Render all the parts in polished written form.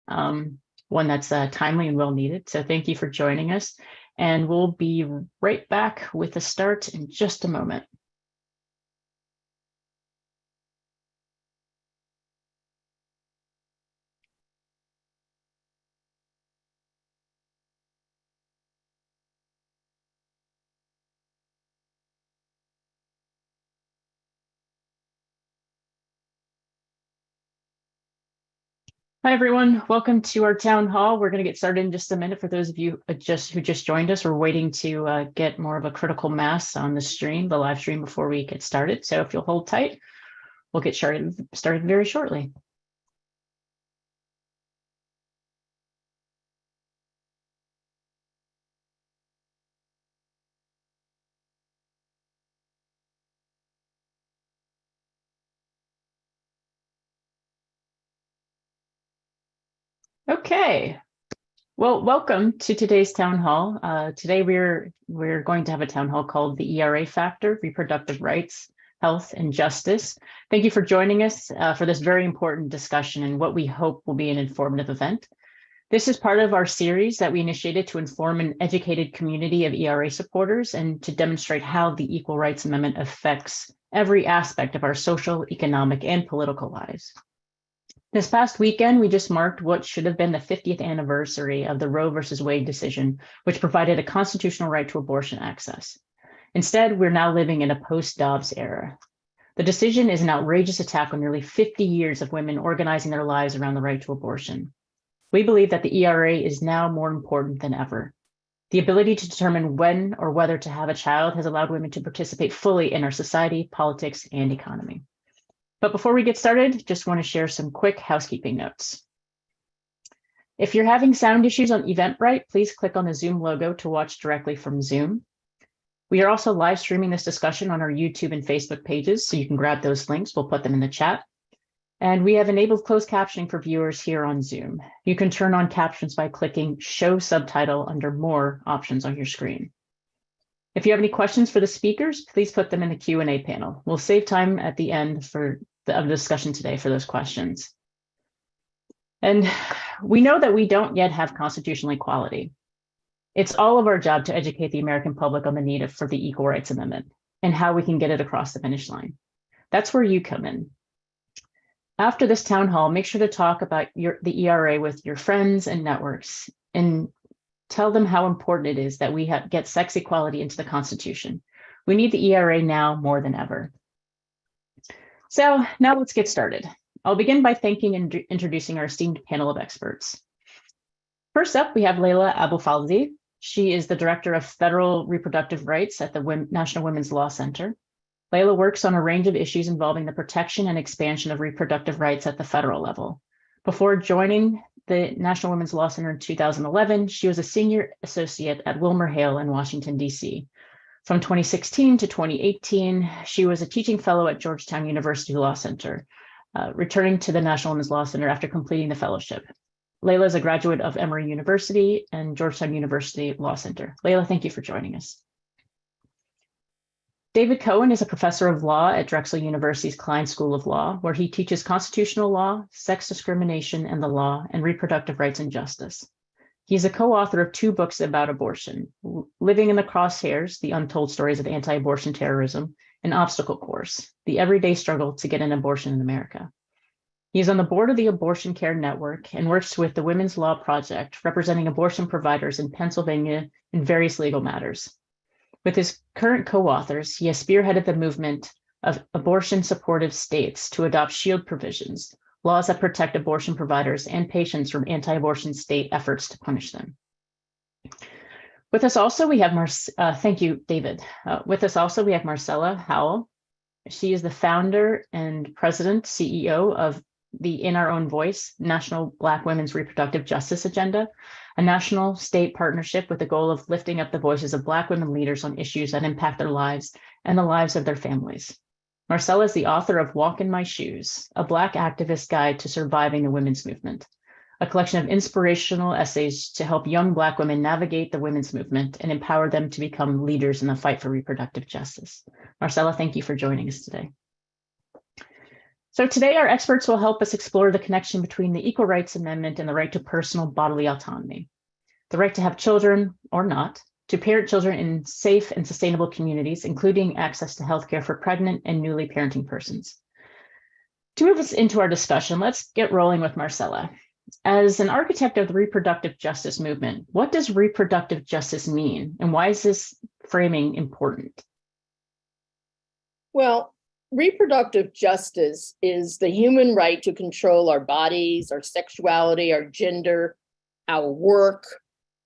one that's timely and well needed. So thank you for joining us. And we'll be right back with the start in just a moment. Hi, everyone. Welcome to our town hall. We're going to get started in just a minute. For those of you who just joined us, we're waiting to get more of a critical mass on the stream, the live stream, before we get started. So if you'll hold tight, we'll get started very shortly. Okay. Well, welcome to today's town hall. Today we're going to have a town hall called the ERA Factor: Reproductive Rights, Health, and Justice. Thank you for joining us for this very important discussion and what we hope will be an informative event. This is part of our series that we initiated to inform an educated community of ERA supporters and to demonstrate how the Equal Rights Amendment affects every aspect of our social, economic, and political lives. This past weekend, we just marked what should have been the 50th anniversary of the Roe versus Wade decision, which provided a constitutional right to abortion access. Instead, we're now living in a post-Dobbs era. The decision is an outrageous attack on nearly 50 years of women organizing their lives around the right to abortion. We believe that the ERA is now more important than ever. The ability to determine when or whether to have a child has allowed women to participate fully in our society, politics, and economy. But before we get started, just want to share some quick housekeeping notes. If you're having sound issues on Eventbrite, please click on the Zoom logo to watch directly from Zoom. We are also live streaming this discussion on our YouTube and Facebook pages, so you can grab those links. We'll put them in the chat. And we have enabled closed captioning for viewers here on Zoom. You can turn on captions by clicking Show Subtitle under More options on your screen. If you have any questions for the speakers, please put them in the Q&A panel. We'll save time at the end of the discussion today for those questions. And we know that we don't yet have constitutional equality. It's all of our job to educate the American public on the need for the Equal Rights Amendment and how we can get it across the finish line. That's where you come in. After this town hall, make sure to talk about the ERA with your friends and networks and tell them how important it is that we get sex equality into the Constitution. We need the ERA now more than ever. So now let's get started. I'll begin by thanking and introducing our esteemed panel of experts. First up, we have Leila Abou-Falzi. She is the Director of Federal Reproductive Rights at the National Women's Law Center. Leila works on a range of issues involving the protection and expansion of reproductive rights at the federal level. Before joining the National Women's Law Center in 2011, she was a senior associate at WilmerHale in Washington, D.C. From 2016 to 2018, she was a teaching fellow at Georgetown University Law Center, returning to the National Women's Law Center after completing the fellowship. Leila is a graduate of Emory University and Georgetown University Law Center. Leila, thank you for joining us. David Cohen is a professor of law at Drexel University's Klein School of Law, where he teaches constitutional law, sex discrimination and the law, and reproductive rights and justice. He's a co-author of 2 books about abortion: Living in the Crosshairs, The Untold Stories of Anti-Abortion Terrorism, and Obstacle Course, The Everyday Struggle to Get an Abortion in America. He is on the board of the Abortion Care Network and works with the Women's Law Project, representing abortion providers in Pennsylvania in various legal matters. With his current co-authors, he has spearheaded the movement of abortion-supportive states to adopt shield provisions, laws that protect abortion providers and patients from anti-abortion state efforts to punish them. With us also, we have thank you, David. With us also, we have Marcella Howell. She is the founder and president, CEO of the In Our Own Voice, National Black Women's Reproductive Justice Agenda, a national state partnership with the goal of lifting up the voices of Black women leaders on issues that impact their lives and the lives of their families. Marcella is the author of Walk in My Shoes, a Black activist guide to surviving the women's movement, a collection of inspirational essays to help young Black women navigate the women's movement and empower them to become leaders in the fight for reproductive justice. Marcella, thank you for joining us today. So today our experts will help us explore the connection between the Equal Rights Amendment and the right to personal bodily autonomy, the right to have children or not, to parent children in safe and sustainable communities, including access to healthcare for pregnant and newly parenting persons. To move us into our discussion, let's get rolling with Marcella. As an architect of the reproductive justice movement, what does reproductive justice mean, and why is this framing important? Well, reproductive justice is the human right to control our bodies, our sexuality, our gender, our work,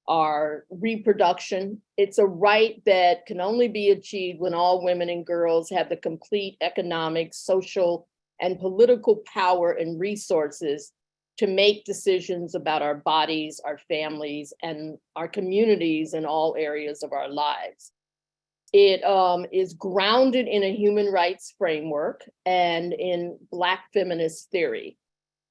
our reproduction. It's a right that can only be achieved when all women and girls have the complete economic, social, and political power and resources to make decisions about our bodies, our families, and our communities in all areas of our lives. It is grounded in a human rights framework and in Black feminist theory.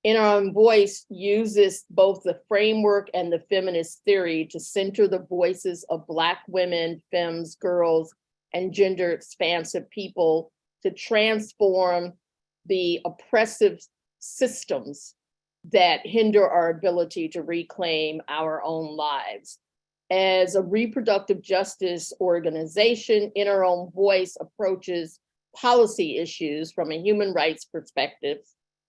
In Our Own Voice uses both the framework and the feminist theory to center the voices of Black women, femmes, girls, and gender expansive people to transform the oppressive systems that hinder our ability to reclaim our own lives. As a reproductive justice organization, In Our Own Voice approaches policy issues from a human rights perspective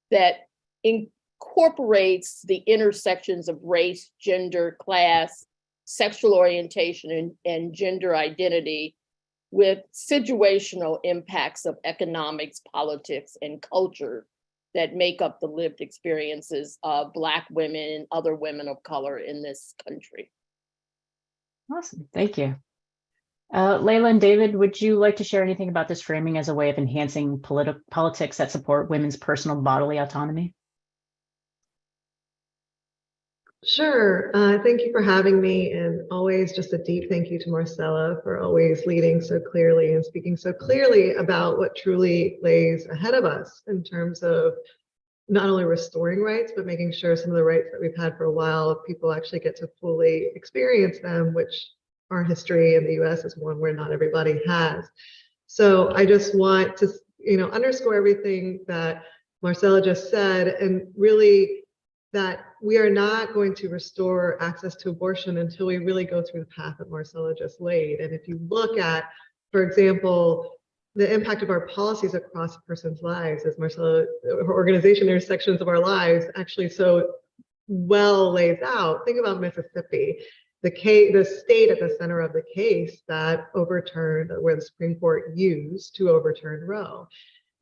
that incorporates the intersections of race, gender, class, sexual orientation, and gender identity with situational impacts of economics, politics, and culture that make up the lived experiences of Black women and other women of color in this country. Awesome, thank you. Layla and David, would you like to share anything about this framing as a way of enhancing politics that support women's personal bodily autonomy? Sure. Thank you for having me, and always just a deep thank you to Marcella for always leading so clearly and speaking so clearly about what truly lays ahead of us in terms of not only restoring rights, but making sure some of the rights that we've had for a while, people actually get to fully experience them, which our history in the US is one where not everybody has. So I just want to, underscore everything that Marcella just said, and really that we are not going to restore access to abortion until we really go through the path that Marcella just laid. And if you look at, for example, the impact of our policies across a person's lives, as Marcella, her organization, there's sections of our lives actually so well lays out. Think about Mississippi, the state at the center of the case that overturned, where the Supreme Court used to overturn Roe.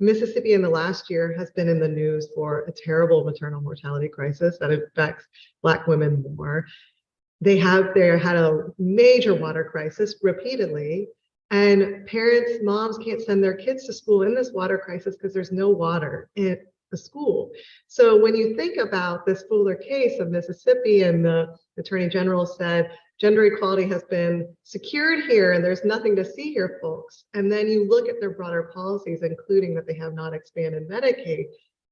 Mississippi in the last year has been in the news for a terrible maternal mortality crisis that affects Black women more. They had a major water crisis repeatedly, and moms can't send their kids to school in this water crisis because there's no water in the school. So when you think about this Fuller case of Mississippi, and the Attorney General said, gender equality has been secured here and there's nothing to see here, folks. And then you look at their broader policies, including that they have not expanded Medicaid,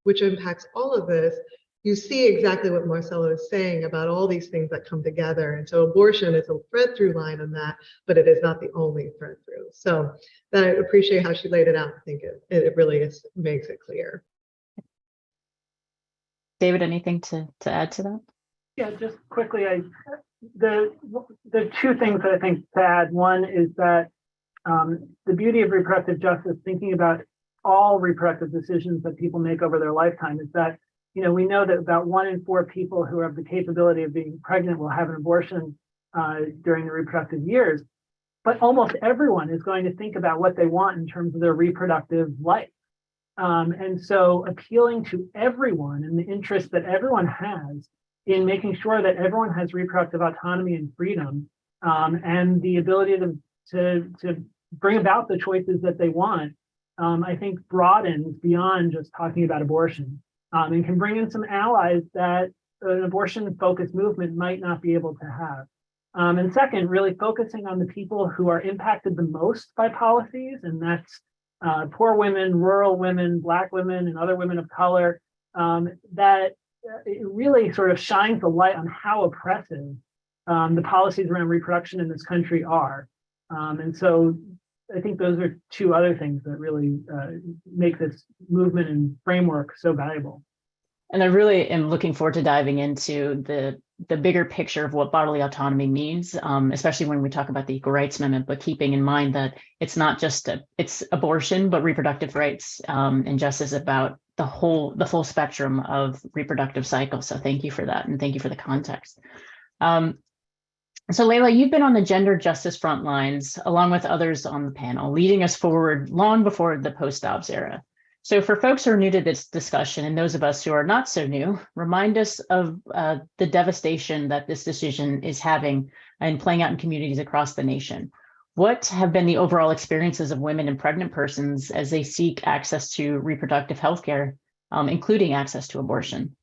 which impacts all of this. You see exactly what Marcella is saying about all these things that come together. And so abortion is a thread through line on that, but it is not the only thread through. So I appreciate how she laid it out. I think it really makes it clear. David, anything to add to that? Yeah, just quickly, the two things that I think to add. One is that the beauty of reproductive justice, thinking about all reproductive decisions that people make over their lifetime, is that we know that about 1 in 4 people who have the capability of being pregnant will have an abortion during the reproductive years. But almost everyone is going to think about what they want in terms of their reproductive life. And so appealing to everyone and the interest that everyone has in making sure that everyone has reproductive autonomy and freedom, and the ability to bring about the choices that they want, I think broadens beyond just talking about abortion, and can bring in some allies that an abortion-focused movement might not be able to have. And second, really focusing on the people who are impacted the most by policies, and that's poor women, rural women, Black women, and other women of color, that it really sort of shines the light on how oppressive the policies around reproduction in this country are. And so I think those are two other things that really make this movement and framework so valuable. And I really am looking forward to diving into the bigger picture of what bodily autonomy means, especially when we talk about the Equal Rights Amendment, but keeping in mind that it's not just it's abortion, but reproductive rights and justice about the full spectrum of reproductive cycles. So thank you for that, and thank you for the context. So Layla, you've been on the gender justice front lines, along with others on the panel, leading us forward long before the post-Dobbs era. So for folks who are new to this discussion and those of us who are not so new, remind us of the devastation that this decision is having and playing out in communities across the nation. What have been the overall experiences of women and pregnant persons as they seek access to reproductive health care, including access to abortion?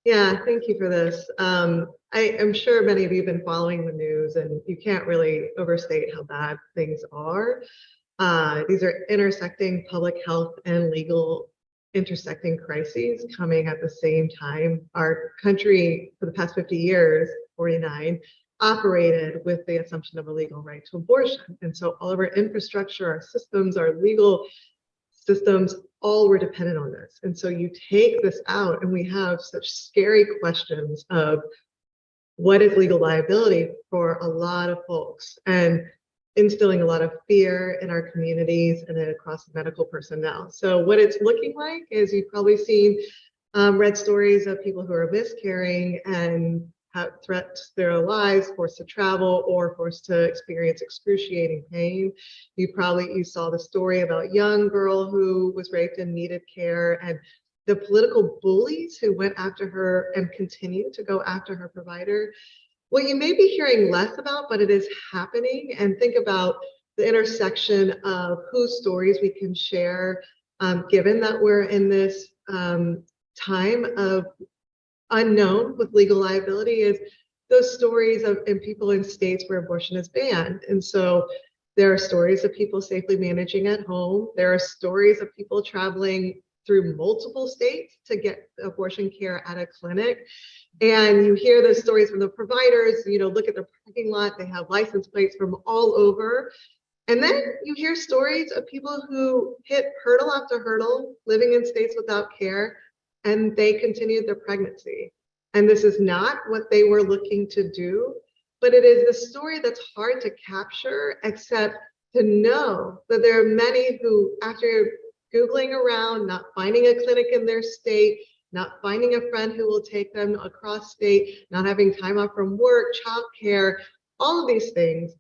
Yeah, thank you for this. I'm sure many of you have been following the news, and you can't really overstate how bad things are. These are intersecting public health and legal intersecting crises coming at the same time. Our country, for the past 50 years, 49, operated with the assumption of a legal right to abortion. And so all of our infrastructure, our systems, our legal systems, all were dependent on this. And so you take this out and we have such scary questions of what is legal liability for a lot of folks, and instilling a lot of fear in our communities and across medical personnel. So what it's looking like is, you've probably seen, read stories of people who are miscarrying and have threats to their lives, forced to travel, or forced to experience excruciating pain. You saw the story about a young girl who was raped and needed care, and the political bullies who went after her and continue to go after her provider. What you may be hearing less about, but it is happening. And think about the intersection of whose stories we can share, given that we're in this time of unknown with legal liability, is those stories of in people in states where abortion is banned. And so there are stories of people safely managing at home. There are stories of people traveling through multiple states to get abortion care at a clinic. And you hear those stories from the providers, look at their parking lot, they have license plates from all over. And then you hear stories of people who hit hurdle after hurdle, living in states without care, and they continued their pregnancy. And this is not what they were looking to do, but it is the story that's hard to capture, except to know that there are many who, after Googling around, not finding a clinic in their state, not finding a friend who will take them across state, not having time off from work, childcare, all of these things,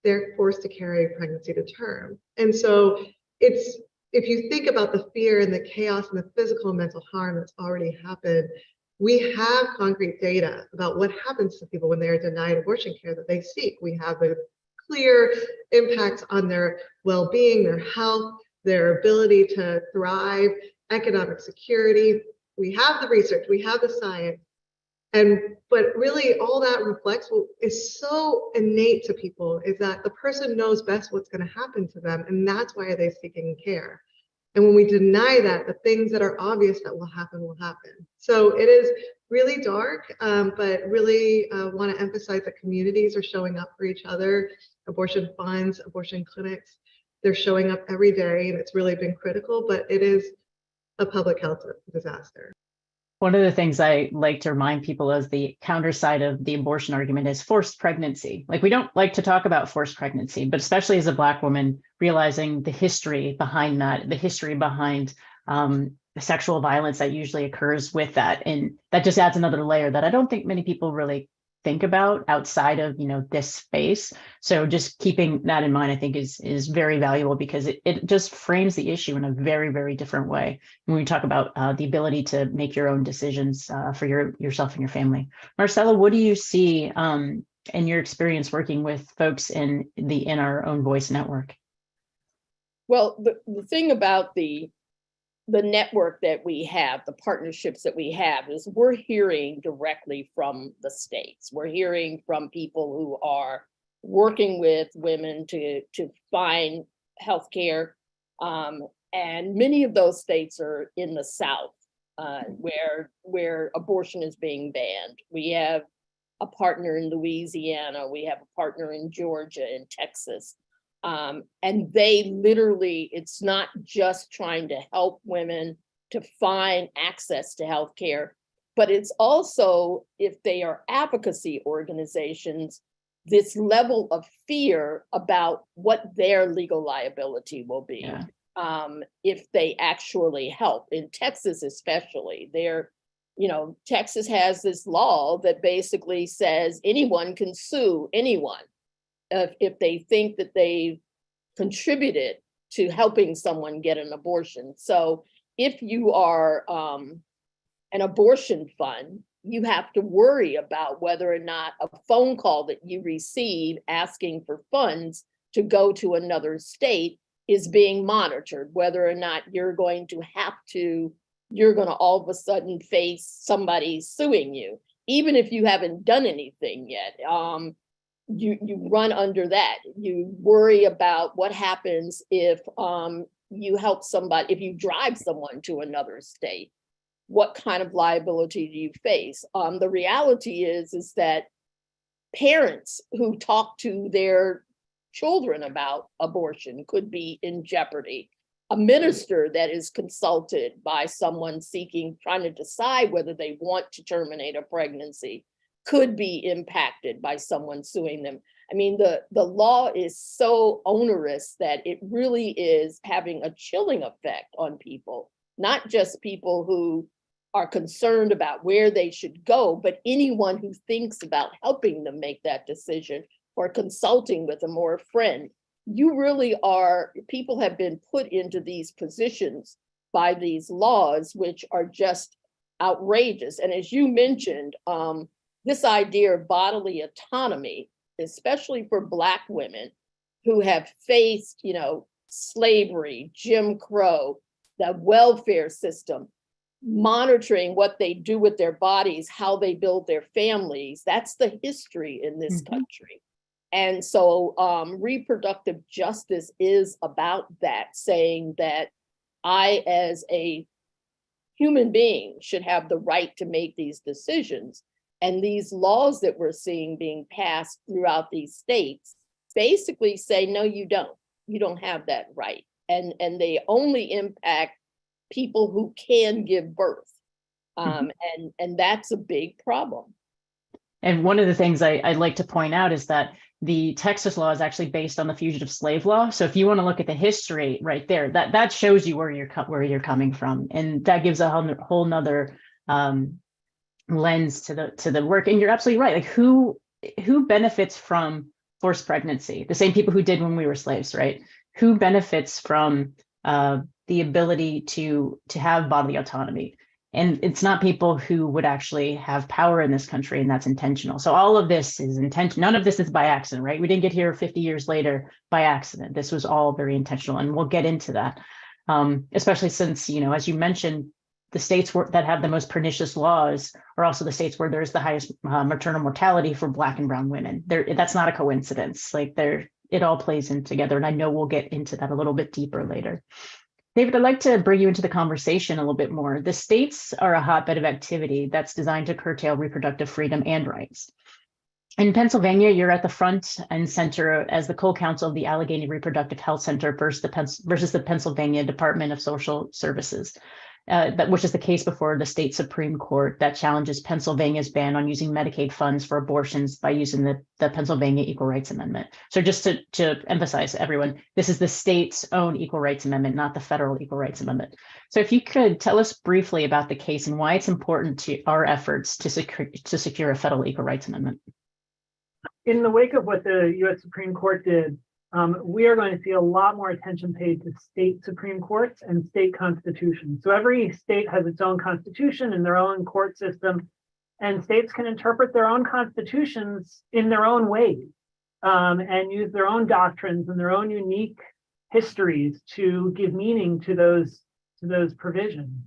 they're forced to carry pregnancy to term. And so if you think about the fear and the chaos and the physical and mental harm that's already happened, we have concrete data about what happens to people when they are denied abortion care that they seek. We have a clear impact on their well-being, their health, their ability to thrive, economic security. We have the research, we have the science, but really all that reflects what is so innate to people, is that the person knows best what's going to happen to them, and that's why they're seeking care. And when we deny that, the things that are obvious that will happen. So it is really dark, but really want to emphasize that communities are showing up for each other. Abortion funds, abortion clinics, they're showing up every day, and it's really been critical, but it is a public health disaster. One of the things I like to remind people is the counter side of the abortion argument is forced pregnancy. Like, we don't like to talk about forced pregnancy, but especially as a Black woman, realizing the history behind that, the history behind the sexual violence that usually occurs with that. And that just adds another layer that I don't think many people really think about outside of this space. So just keeping that in mind, I think is very valuable, because it just frames the issue in a very, very different way when we talk about the ability to make your own decisions for yourself and your family. Marcella, what do you see in your experience working with folks in our Own Voice network? Well, the thing about the network that we have, the partnerships that we have, is we're hearing directly from the states. We're hearing from people who are working with women to find healthcare. And many of those states are in the South, where abortion is being banned. We have a partner in Louisiana, we have a partner in Georgia and Texas. And they literally, it's not just trying to help women to find access to healthcare, but it's also, if they are advocacy organizations, this level of fear about what their legal liability will be. Yeah. If they actually help. In Texas, especially, Texas has this law that basically says anyone can sue anyone if they think that they contributed to helping someone get an abortion. So if you are an abortion fund, you have to worry about whether or not a phone call that you receive asking for funds to go to another state is being monitored, whether or not you're going to all of a sudden face somebody suing you, even if you haven't done anything yet. You run under that. You worry about what happens if you help somebody, if you drive someone to another state, what kind of liability do you face? The reality is that parents who talk to their children about abortion could be in jeopardy. A minister that is consulted by someone trying to decide whether they want to terminate a pregnancy could be impacted by someone suing them. I mean, the law is so onerous that it really is having a chilling effect on people, not just people who are concerned about where they should go, but anyone who thinks about helping them make that decision or consulting with them or a friend. People have been put into these positions by these laws, which are just outrageous. And as you mentioned, this idea of bodily autonomy, especially for Black women who have faced, slavery, Jim Crow, the welfare system, monitoring what they do with their bodies, how they build their families. That's the history in this country. And so reproductive justice is about that, saying that I, as a human being, should have the right to make these decisions. And these laws that we're seeing being passed throughout these states basically say, no, you don't. You don't have that right. And they only impact people who can give birth. And that's a big problem. And one of the things I'd like to point out is that the Texas law is actually based on the fugitive slave law. So if you want to look at the history right there, that shows you where you're coming from, and that gives a whole nother lens to the work. And you're absolutely right. Like who benefits from forced pregnancy? The same people who did when we were slaves, right? Who benefits from the ability to have bodily autonomy? And it's not people who would actually have power in this country, and that's intentional. So all of this is intentional. None of this is by accident, right? We didn't get here 50 years later by accident. This was all very intentional, and we'll get into that, especially since, as you mentioned, the states that have the most pernicious laws are also the states where there's the highest maternal mortality for Black and brown women. That's not a coincidence. It all plays in together, and I know we'll get into that a little bit deeper later. David, I'd like to bring you into the conversation a little bit more. The states are a hotbed of activity that's designed to curtail reproductive freedom and rights. In Pennsylvania, you're at the front and center as the co-counsel of the Allegheny Reproductive Health Center versus the Pennsylvania Department of Social Services, which is the case before the state Supreme Court that challenges Pennsylvania's ban on using Medicaid funds for abortions by using the Pennsylvania Equal Rights Amendment. So just to emphasize, everyone, this is the state's own Equal Rights Amendment, not the federal Equal Rights Amendment. So if you could tell us briefly about the case and why it's important to our efforts to secure a federal Equal Rights Amendment. In the wake of what the U.S. Supreme Court did, we are going to see a lot more attention paid to state Supreme Courts and state constitutions. So every state has its own constitution and their own court system, and states can interpret their own constitutions in their own ways and use their own doctrines and their own unique histories to give meaning to those provisions.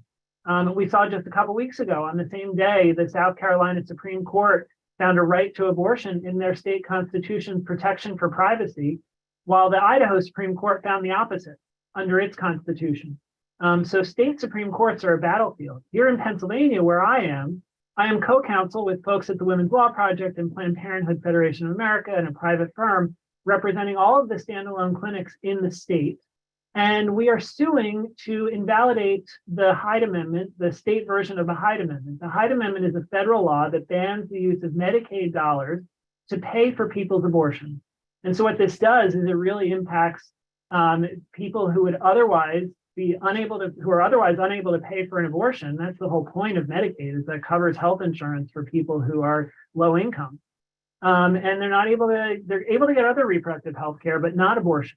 We saw just a couple weeks ago, on the same day, the South Carolina Supreme Court found a right to abortion in their state constitution's protection for privacy, while the Idaho Supreme Court found the opposite under its constitution. So state Supreme Courts are a battlefield. Here in Pennsylvania, where I am co-counsel with folks at the Women's Law Project and Planned Parenthood Federation of America and a private firm representing all of the standalone clinics in the state. And we are suing to invalidate the Hyde Amendment, the state version of the Hyde Amendment. The Hyde Amendment is a federal law that bans the use of Medicaid dollars to pay for people's abortion. And so what this does is it really impacts people who would otherwise be who are otherwise unable to pay for an abortion. That's the whole point of Medicaid, is that covers health insurance for people who are low income. And they're able to get other reproductive health care, but not abortion.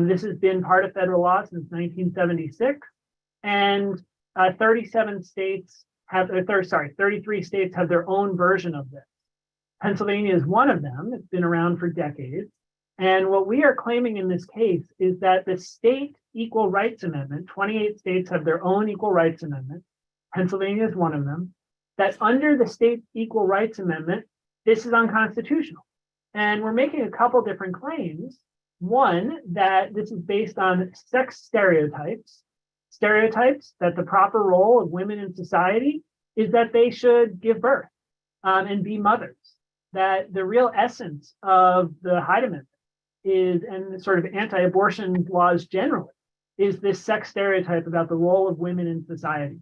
This has been part of federal law since 1976, and 33 states have their own version of this. Pennsylvania is one of them. It's been around for decades. And what we are claiming in this case is that the state Equal Rights Amendment, 28 states have their own Equal Rights Amendment. Pennsylvania is one of them. That under the state Equal Rights Amendment, this is unconstitutional. And we're making a couple different claims. One, that this is based on sex stereotypes that the proper role of women in society is that they should give birth and be mothers. That the real essence of the Hyde Amendment is, and the sort of anti-abortion laws generally, is this sex stereotype about the role of women in society.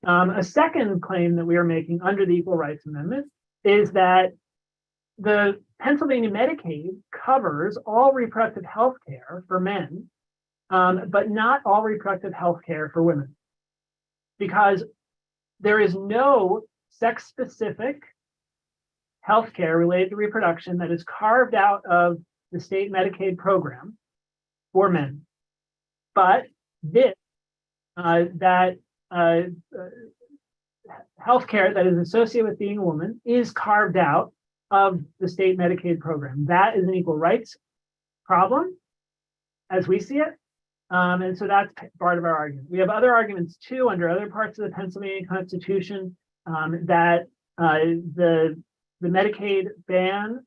A second claim that we are making under the Equal Rights Amendment is that the Pennsylvania Medicaid covers all reproductive health care for men, but not all reproductive health care for women, because there is no sex-specific health care related to reproduction that is carved out of the state Medicaid program for men. But this, healthcare that is associated with being a woman is carved out of the state Medicaid program. That is an equal rights problem, as we see it. And so that's part of our argument. We have other arguments too under other parts of the Pennsylvania Constitution that the Medicaid ban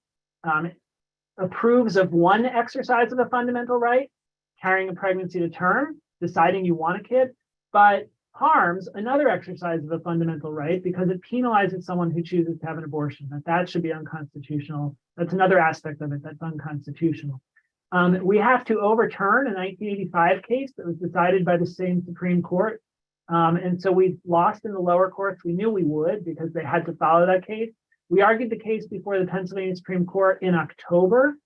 approves of one exercise of a fundamental right, carrying a pregnancy to term, deciding you want a kid, but harms another exercise of a fundamental right because it penalizes someone who chooses to have an abortion. That should be unconstitutional. That's another aspect of it that's unconstitutional. We have to overturn a 1985 case that was decided by the same Supreme Court. And so we lost in the lower courts. We knew we would because they had to follow that case. We argued the case before the Pennsylvania Supreme Court in October,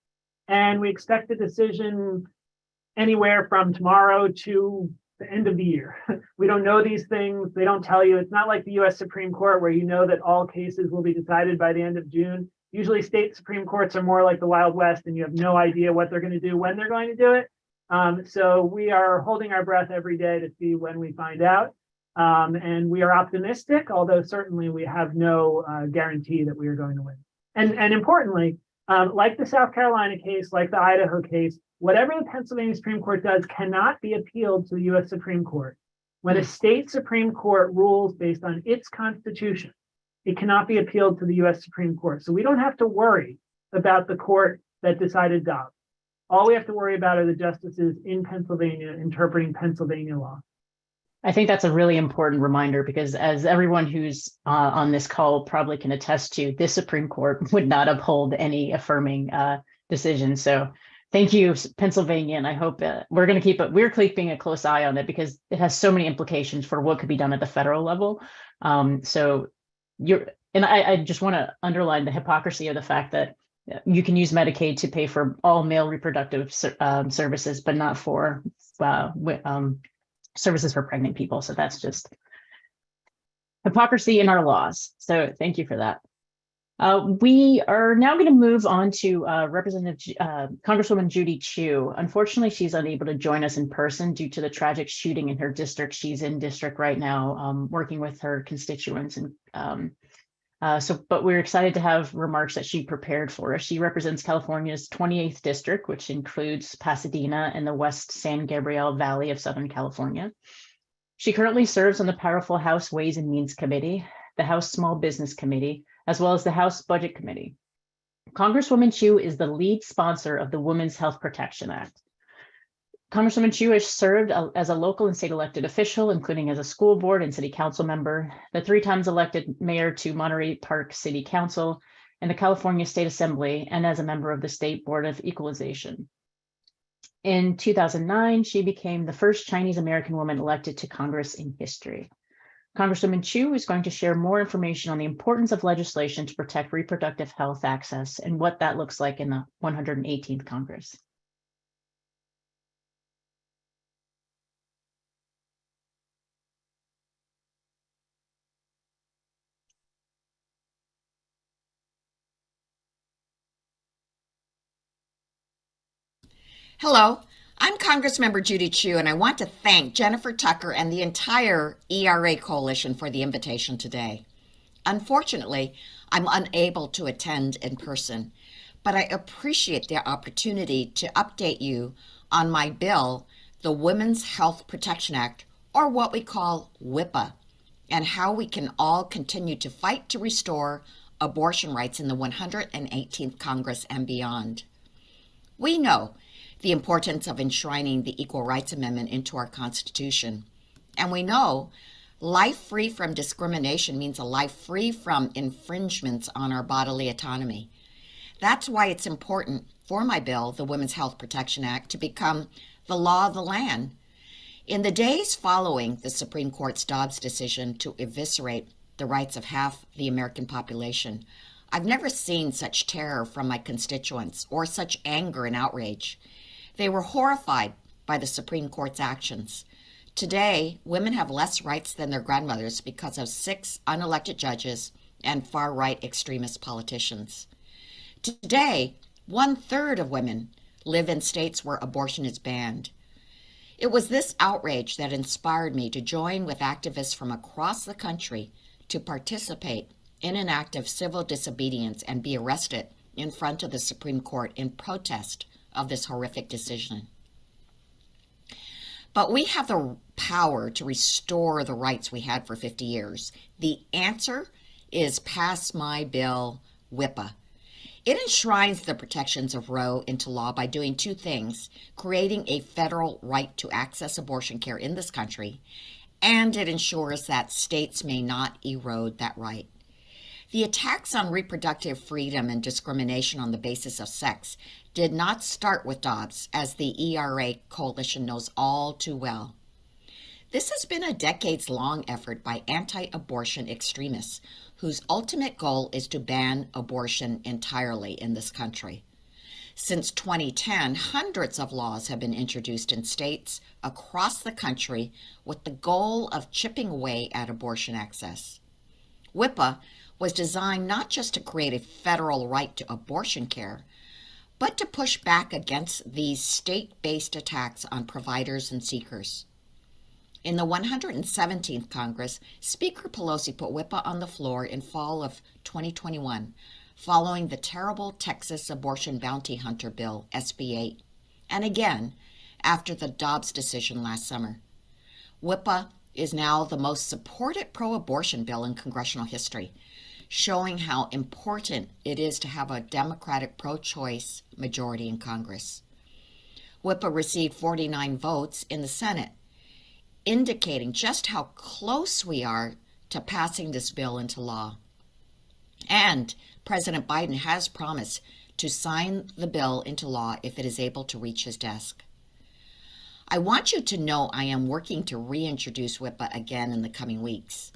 and we expect a decision anywhere from tomorrow to the end of the year. We don't know these things. They don't tell you. It's not like the US Supreme Court where you know that all cases will be decided by the end of June. Usually state Supreme Courts are more like the Wild West and you have no idea what they're going to do, when they're going to do it. So we are holding our breath every day to see when we find out. And we are optimistic, although certainly we have no guarantee that we are going to win. And importantly, like the South Carolina case, like the Idaho case, whatever the Pennsylvania Supreme Court does cannot be appealed to the US Supreme Court. When a state Supreme Court rules based on its constitution, it cannot be appealed to the US Supreme Court. So we don't have to worry about the court that decided Dobbs. All we have to worry about are the justices in Pennsylvania interpreting Pennsylvania law. I think that's a really important reminder because as everyone who's on this call probably can attest to, this Supreme Court would not uphold any affirming decision. So thank you, Pennsylvania. And I hope we're going to we're keeping a close eye on it because it has so many implications for what could be done at the federal level. I just want to underline the hypocrisy of the fact that you can use Medicaid to pay for all male reproductive services, but not for services for pregnant people. So that's just hypocrisy in our laws. So thank you for that. We are now going to move on to Congresswoman Judy Chu. Unfortunately, she's unable to join us in person due to the tragic shooting in her district. She's in district right now, working with her constituents. And but we're excited to have remarks that she prepared for us. She represents California's 28th district, which includes Pasadena and the West San Gabriel Valley of Southern California. She currently serves on the powerful House Ways and Means Committee, the House Small Business Committee, as well as the House Budget Committee. Congresswoman Chu is the lead sponsor of the Women's Health Protection Act. Congresswoman Chu has served as a local and state elected official, including as a school board and city council member, the 3 times elected mayor to Monterey Park City Council, in the California State Assembly and as a member of the State Board of Equalization. In 2009, she became the first Chinese American woman elected to Congress in history. Congresswoman Chu is going to share more information on the importance of legislation to protect reproductive health access and what that looks like in the 118th Congress. Hello, I'm Congressmember Judy Chu, and I want to thank Jennifer Tucker and the entire ERA Coalition for the invitation today. Unfortunately, I'm unable to attend in person, but I appreciate the opportunity to update you on my bill, the Women's Health Protection Act, or what we call WIPA, and how we can all continue to fight to restore abortion rights in the 118th Congress and beyond. We know the importance of enshrining the Equal Rights Amendment into our Constitution. And we know life free from discrimination means a life free from infringements on our bodily autonomy. That's why it's important for my bill, the Women's Health Protection Act, to become the law of the land. In the days following the Supreme Court's Dobbs decision to eviscerate the rights of half the American population, I've never seen such terror from my constituents or such anger and outrage. They were horrified by the Supreme Court's actions. Today, women have less rights than their grandmothers because of 6 unelected judges and far-right extremist politicians. Today, 1/3 of women live in states where abortion is banned. It was this outrage that inspired me to join with activists from across the country to participate in an act of civil disobedience and be arrested in front of the Supreme Court in protest of this horrific decision. But we have the power to restore the rights we had for 50 years. The answer is pass my bill, WIPA. It enshrines the protections of Roe into law by doing 2 things: creating a federal right to access abortion care in this country, and it ensures that states may not erode that right. The attacks on reproductive freedom and discrimination on the basis of sex did not start with Dobbs, as the ERA Coalition knows all too well. This has been a decades-long effort by anti-abortion extremists whose ultimate goal is to ban abortion entirely in this country. Since 2010, hundreds of laws have been introduced in states across the country with the goal of chipping away at abortion access. WIPA was designed not just to create a federal right to abortion care, but to push back against these state-based attacks on providers and seekers. In the 117th Congress, Speaker Pelosi put WIPA on the floor in fall of 2021, following the terrible Texas abortion bounty hunter bill, SB 8, and again after the Dobbs decision last summer. WIPA is now the most supported pro-abortion bill in congressional history, showing how important it is to have a Democratic pro-choice majority in Congress. WIPA received 49 votes in the Senate, indicating just how close we are to passing this bill into law. And President Biden has promised to sign the bill into law if it is able to reach his desk. I want you to know I am working to reintroduce WIPA again in the coming weeks.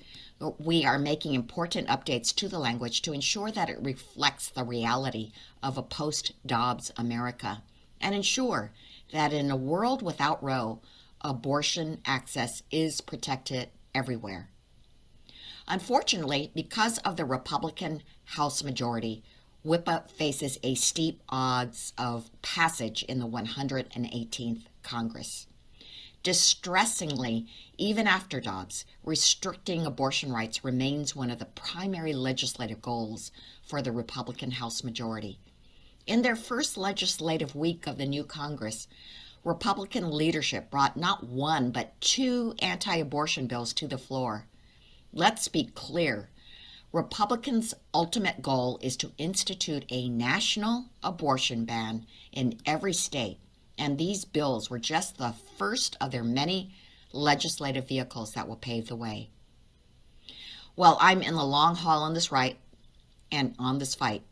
We are making important updates to the language to ensure that it reflects the reality of a post-Dobbs America and ensure that in a world without Roe, abortion access is protected everywhere. Unfortunately, because of the Republican House majority, WIPA faces a steep odds of passage in the 118th Congress. Distressingly, even after Dobbs, restricting abortion rights remains one of the primary legislative goals for the Republican House majority. In their first legislative week of the new Congress, Republican leadership brought not 1 but 2 anti-abortion bills to the floor. Let's be clear. Republicans' ultimate goal is to institute a national abortion ban in every state, and these bills were just the first of their many legislative vehicles that will pave the way. Well, I'm in the long haul on this right, and on this fight,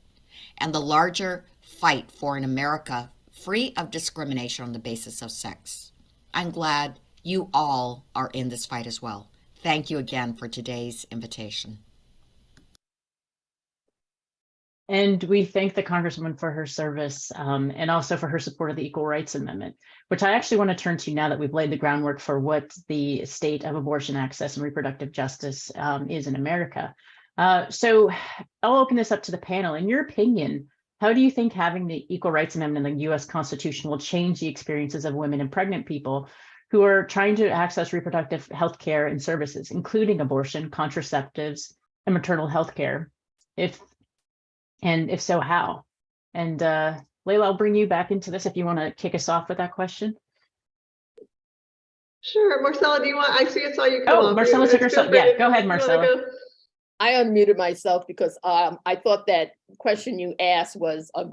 and the larger fight for an America free of discrimination on the basis of sex. I'm glad you all are in this fight as well. Thank you again for today's invitation. And we thank the Congresswoman for her service and also for her support of the Equal Rights Amendment, which I actually want to turn to now that we've laid the groundwork for what the state of abortion access and reproductive justice is in America. So I'll open this up to the panel. In your opinion, how do you think having the Equal Rights Amendment in the US Constitution will change the experiences of women and pregnant people who are trying to access reproductive health care and services, including abortion, contraceptives, and maternal health care? If so, how? And Layla, I'll bring you back into this if you want to kick us off with that question. Sure, Marcella, do you want? I saw you come Oh, off. Marcella took herself. Yeah, go ahead, You wanna Marcella. go? I unmuted myself because I thought that question you asked was a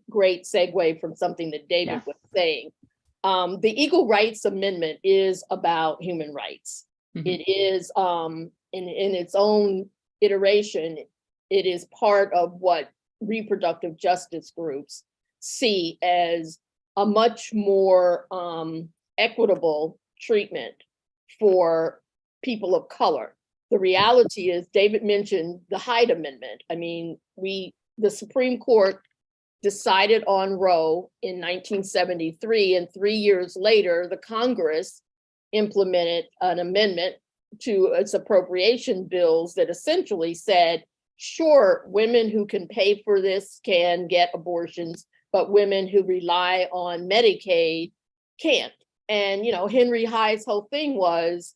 great segue from something that David Yeah. was saying. The Equal Rights Amendment is about human rights. Mhm. It is in its own iteration, it is part of what reproductive justice groups see as a much more equitable treatment for people of color. The reality is, David mentioned the Hyde Amendment. I mean, the Supreme Court decided on Roe in 1973, and 3 years later, the Congress implemented an amendment to its appropriation bills that essentially said, sure, women who can pay for this can get abortions, but women who rely on Medicaid can't. And, Henry Hyde's whole thing was,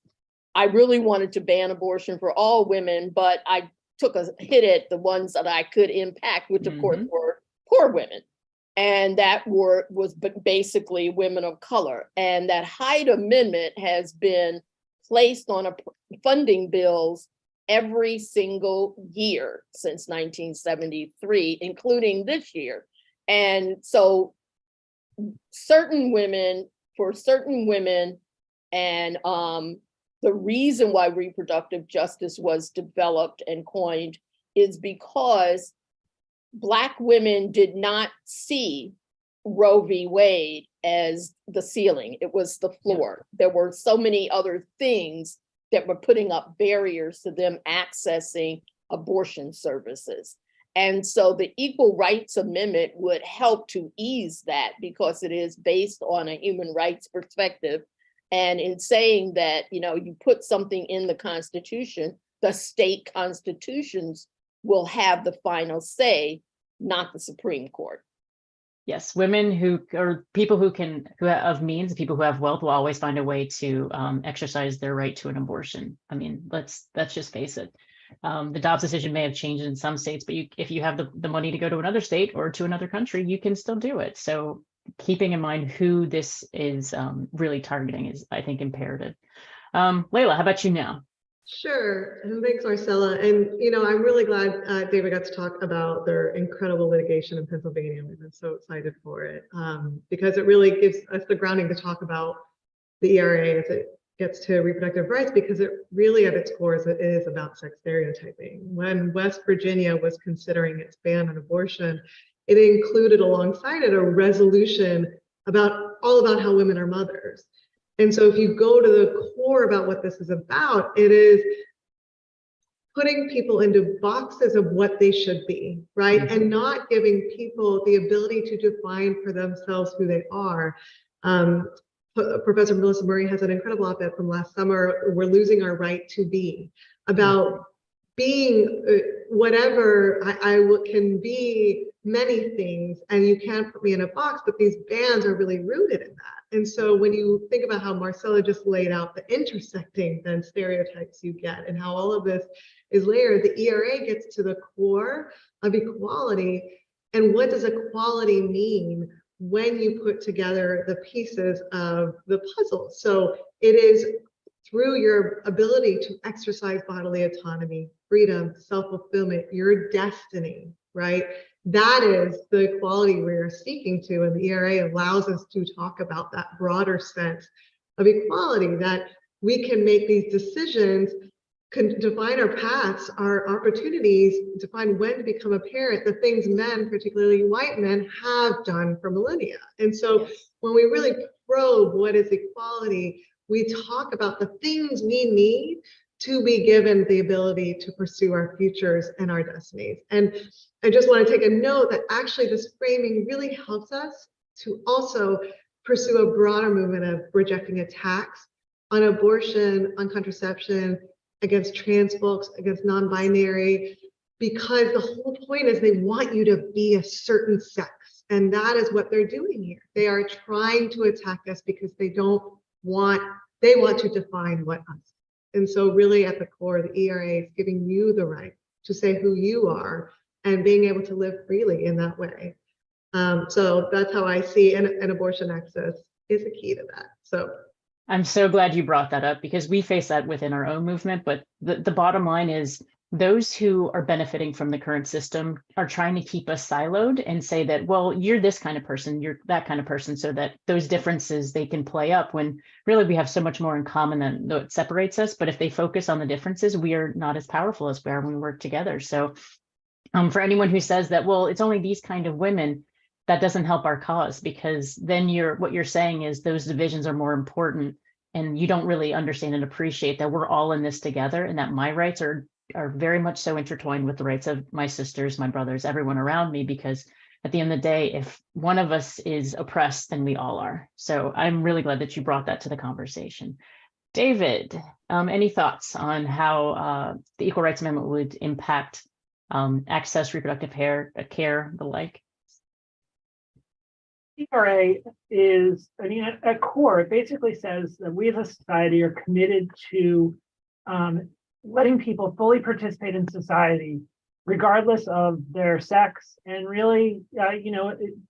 I really wanted to ban abortion for all women, but I took a hit at the ones that I could impact, which of course were poor women. And that was basically women of color. And that Hyde Amendment has been placed on funding bills every single year since 1973, including this year. And so for certain women, and the reason why reproductive justice was developed and coined is because Black women did not see Roe v. Wade as the ceiling. It was the floor. There were so many other things that were putting up barriers to them accessing abortion services. And so the Equal Rights Amendment would help to ease that, because it is based on a human rights perspective. And in saying that, you put something in the Constitution, the state constitutions will have the final say, not the Supreme Court. Yes, women or people who have means, people who have wealth will always find a way to exercise their right to an abortion. I mean, let's just face it. The Dobbs decision may have changed in some states, but if you have the money to go to another state or to another country, you can still do it. So keeping in mind who this is really targeting is, I think, imperative. Layla, how about you now? Sure, and thanks, Marcella. And I'm really glad David got to talk about their incredible litigation in Pennsylvania. We've been so excited for it because it really gives us the grounding to talk about the ERA as it gets to reproductive rights, because it really at its core it is about sex stereotyping. When West Virginia was considering its ban on abortion, it included alongside it a resolution all about how women are mothers. And so if you go to the core about what this is about, it is putting people into boxes of what they should be, right? Mm-hmm. And not giving people the ability to define for themselves who they are. Professor Melissa Murray has an incredible op-ed from last summer, We're Losing Our Right to Be, about being whatever I can be many things, and you can't put me in a box, but these bans are really rooted in that. And so when you think about how Marcella just laid out the intersecting then stereotypes you get and how all of this is layered, the ERA gets to the core of equality. And what does equality mean when you put together the pieces of the puzzle? So it is through your ability to exercise bodily autonomy, freedom, self-fulfillment, your destiny, right? That is the equality we're seeking to, and the ERA allows us to talk about that broader sense of equality, that we can make these decisions define our paths, our opportunities, define when to become a parent, the things men, particularly white men, have done for millennia. And so Yes. when we really probe what is equality, we talk about the things we need to be given the ability to pursue our futures and our destinies. And I just want to take a note that actually this framing really helps us to also pursue a broader movement of rejecting attacks on abortion, on contraception, against trans folks, against non-binary, because the whole point is they want you to be a certain sex. And that is what they're doing here. They are trying to attack us because they want to define what us. And so really at the core, the ERA is giving you the right to say who you are and being able to live freely in that way. So that's how I see an abortion access is a key to that. So I'm so glad you brought that up because we face that within our own movement. But the bottom line is those who are benefiting from the current system are trying to keep us siloed and say that, well, you're this kind of person, you're that kind of person, so that those differences they can play up when really we have so much more in common than it separates us. But if they focus on the differences, we are not as powerful as we are when we work together. So for anyone who says that, well, it's only these kind of women, that doesn't help our cause, because then what you're saying is those divisions are more important and you don't really understand and appreciate that we're all in this together and that my rights are very much so intertwined with the rights of my sisters, my brothers, everyone around me, because at the end of the day, if one of us is oppressed, then we all are. So I'm really glad that you brought that to the conversation. David, any thoughts on how the Equal Rights Amendment would impact access, reproductive care, the like? ERA is, at core, it basically says that we as a society are committed to letting people fully participate in society, regardless of their sex. And really,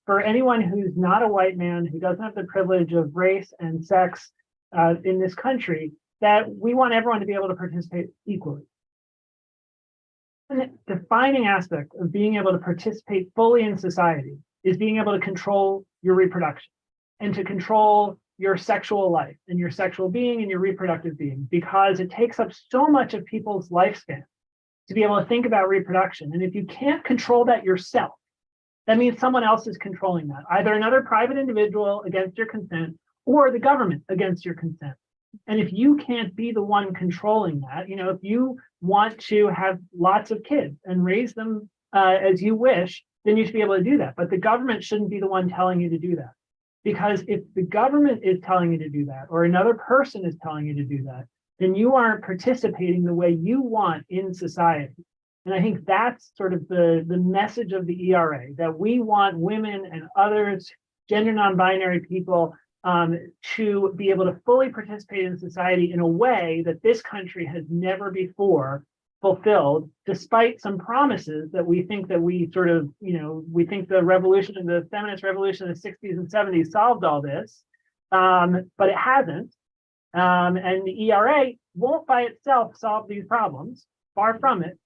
for anyone who's not a white man, who doesn't have the privilege of race and sex in this country, that we want everyone to be able to participate equally. And the defining aspect of being able to participate fully in society is being able to control your reproduction and to control your sexual life and your sexual being and your reproductive being, because it takes up so much of people's lifespan to be able to think about reproduction. And if you can't control that yourself, that means someone else is controlling that, either another private individual against your consent or the government against your consent. And if you can't be the one controlling that, if you want to have lots of kids and raise them as you wish, then you should be able to do that. But the government shouldn't be the one telling you to do that. Because if the government is telling you to do that, or another person is telling you to do that, then you aren't participating the way you want in society. And I think that's sort of the message of the ERA, that we want women and others, gender non-binary people, to be able to fully participate in society in a way that this country has never before fulfilled, despite some promises that we think that we sort of, we think the revolution and the feminist revolution in the 60s and 70s solved all this, but it hasn't. And the ERA won't by itself solve these problems, far from it,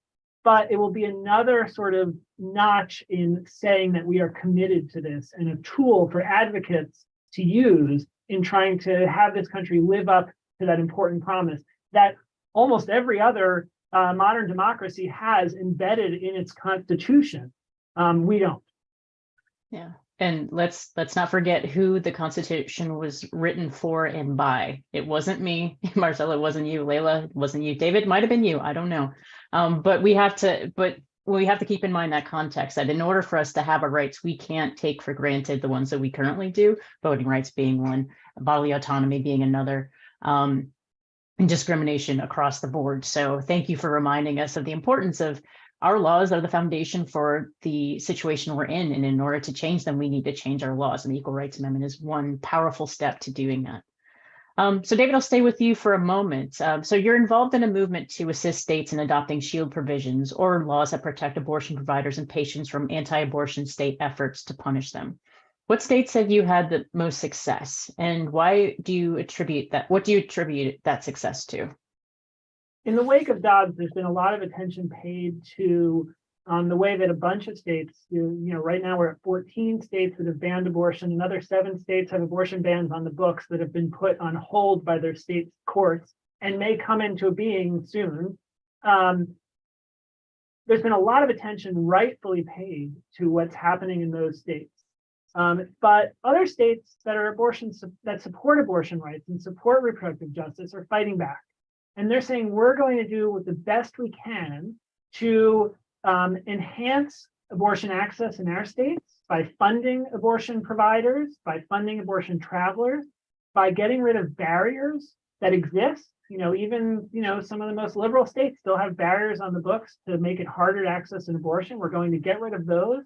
but it will be another sort of notch in saying that we are committed to this and a tool for advocates to use in trying to have this country live up to that important promise that almost every other modern democracy has embedded in its constitution. We don't. Yeah, and let's not forget who the Constitution was written for and by. It wasn't me, Marcella. It wasn't you, Layla. It wasn't you, David. It might have been you. I don't know. But we have to keep in mind that context, that in order for us to have our rights, we can't take for granted the ones that we currently do. Voting rights being one, bodily autonomy being another. And discrimination across the board. So thank you for reminding us of the importance of our laws are the foundation for the situation we're in. And in order to change them, we need to change our laws. And the Equal Rights Amendment is one powerful step to doing that. So David, I'll stay with you for a moment. So you're involved in a movement to assist states in adopting shield provisions or laws that protect abortion providers and patients from anti-abortion state efforts to punish them. What states have you had the most success, and why do you attribute that? What do you attribute that success to? In the wake of Dobbs, there's been a lot of attention paid to the way that a bunch of states, right now we're at 14 states that have banned abortion. Another 7 states have abortion bans on the books that have been put on hold by their state courts and may come into being soon. there's been a lot of attention rightfully paid to what's happening in those states. But other states that are that support abortion rights and support reproductive justice are fighting back. And they're saying, we're going to do the best we can to enhance abortion access in our states by funding abortion providers, by funding abortion travelers, by getting rid of barriers that exist. Even some of the most liberal states still have barriers on the books to make it harder to access an abortion. We're going to get rid of those.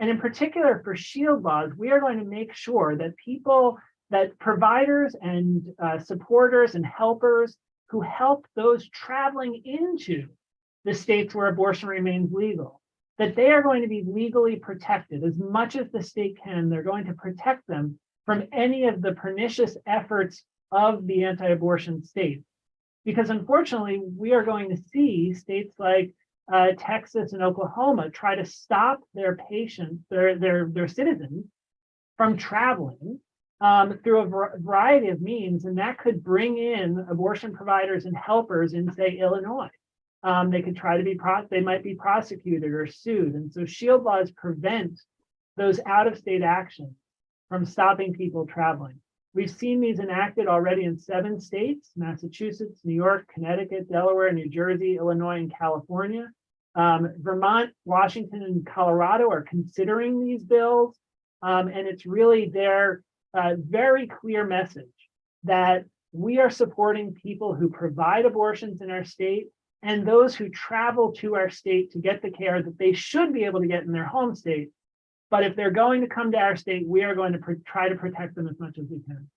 And in particular for shield laws, we are going to make sure that providers and supporters and helpers who help those traveling into the states where abortion remains legal, that they are going to be legally protected as much as the state can. They're going to protect them from any of the pernicious efforts of the anti-abortion states. Because unfortunately, we are going to see states like Texas and Oklahoma try to stop their patients, their citizens, from traveling through a variety of means, and that could bring in abortion providers and helpers in, say, Illinois. They could try to they might be prosecuted or sued, and so shield laws prevent those out-of-state actions from stopping people traveling. We've seen these enacted already in 7 states: Massachusetts, New York, Connecticut, Delaware, New Jersey, Illinois, and California. Vermont, Washington, and Colorado are considering these bills. And it's really their very clear message that we are supporting people who provide abortions in our state and those who travel to our state to get the care that they should be able to get in their home state. But if they're going to come to our state, we are going to try to protect them as much as we can.